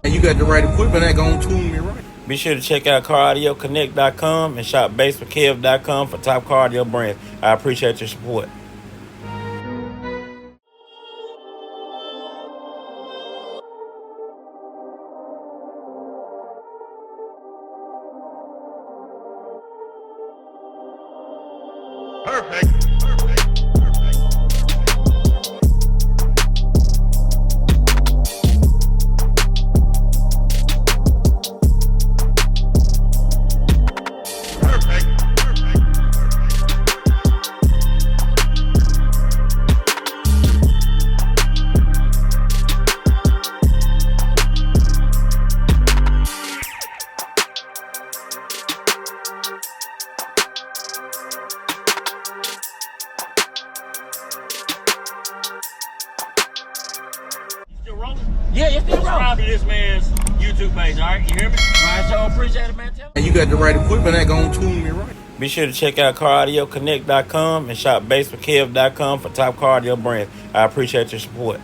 And you got the right equipment that gonna tune me right. Be sure to check out CarAudioConnect.com and shop BASSWITHKEV.com for top car audio brands. I appreciate your support. Perfect. Yeah, it's still subscribe to this man's YouTube page, all right? You hear me? All right, so appreciate it, man. And you got the right equipment that gonna tune me right. Be sure to check out CarAudioConnect.com and shop BASSWITHKEV.com for top car audio brands. I appreciate your support.